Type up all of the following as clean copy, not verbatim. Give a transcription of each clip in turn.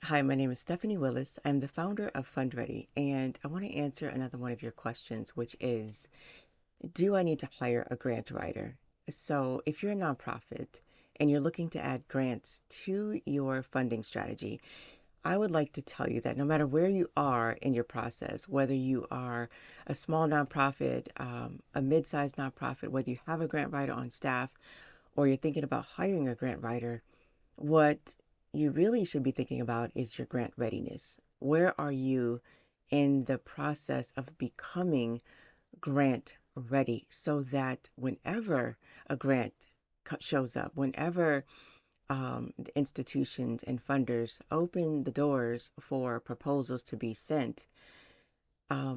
Hi, my name is Stephanie Willis. I'm the founder of FundReady, and I want to answer another one of your questions, which is, do I need to hire a grant writer? So, if you're a nonprofit and you're looking to add grants to your funding strategy, I would like to tell you that no matter where you are in your process, whether you are a small nonprofit, a mid-sized nonprofit, whether you have a grant writer on staff, or you're thinking about hiring a grant writer, what you really should be thinking about is your grant readiness. Where are you in the process of becoming grant ready so that whenever a grant shows up, whenever the institutions and funders open the doors for proposals to be sent,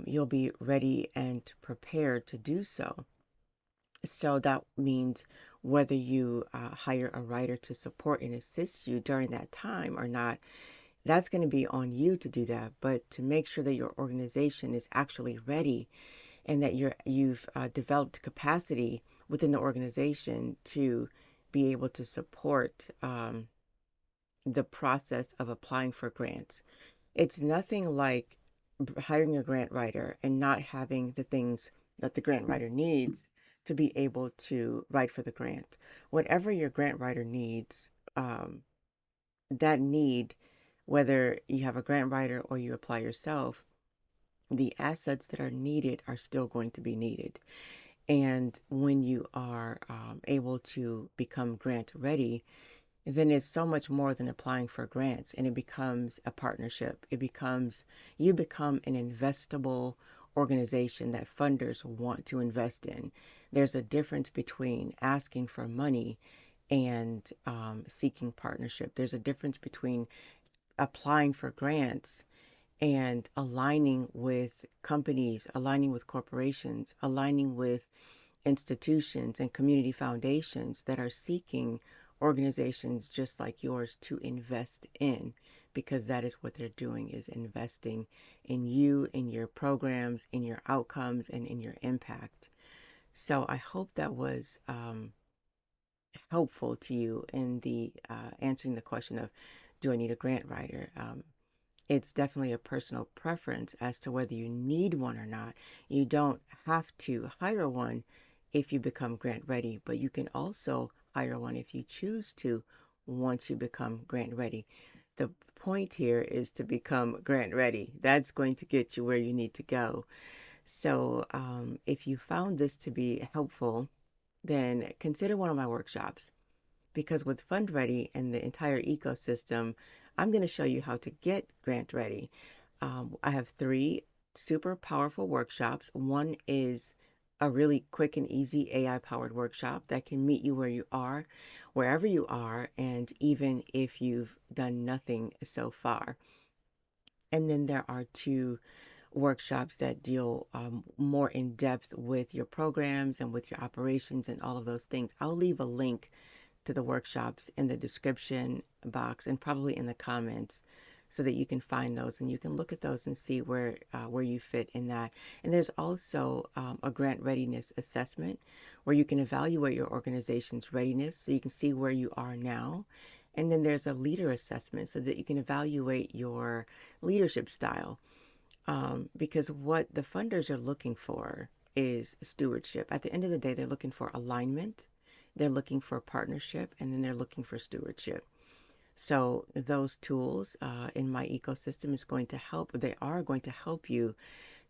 you'll be ready and prepared to do so. So that means whether you hire a writer to support and assist you during that time or not, that's going to be on you to do that. But to make sure that your organization is actually ready and that you've developed capacity within the organization to be able to support the process of applying for grants. It's nothing like hiring a grant writer and not having the things that the grant writer needs to be able to write for the grant. Whatever your grant writer needs, that need, whether you have a grant writer or you apply yourself, the assets that are needed are still going to be needed. And when you are able to become grant ready, then it's so much more than applying for grants, and it becomes a partnership. You become an investable organization that funders want to invest in. There's a difference between asking for money and seeking partnership. There's a difference between applying for grants and aligning with companies, aligning with corporations, aligning with institutions and community foundations that are seeking organizations just like yours to invest in, because that is what they're doing, is investing in you, in your programs, in your outcomes, and in your impact. So I hope that was helpful to you in the answering the question of, do I need a grant writer? It's definitely a personal preference as to whether you need one or not. You don't have to hire one if you become grant ready, but you can also hire one if you choose to once you become grant ready. The point here is to become grant ready. That's going to get you where you need to go. So, if you found this to be helpful, then consider one of my workshops, because with FundReady and the entire ecosystem, I'm going to show you how to get grant ready. I have three super powerful workshops. One is a really quick and easy AI powered workshop that can meet you where you are, wherever you are, and even if you've done nothing so far. And then there are two workshops that deal more in depth with your programs and with your operations and all of those things. I'll leave a link to the workshops in the description box and probably in the comments so that you can find those and you can look at those and see where you fit in that. And there's also a grant readiness assessment where you can evaluate your organization's readiness so you can see where you are now. And then there's a leader assessment so that you can evaluate your leadership style, because what the funders are looking for is stewardship. At the end of the day, they're looking for alignment, they're looking for partnership, and then they're looking for stewardship. So those tools in my ecosystem is going to help. They are going to help you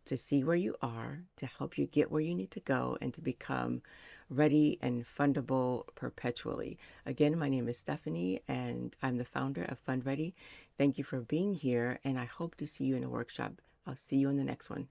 to see where you are, to help you get where you need to go, and to become ready and fundable perpetually. Again, my name is Stephanie, and I'm the founder of FundReady. Thank you for being here, and I hope to see you in a workshop. I'll see you in the next one.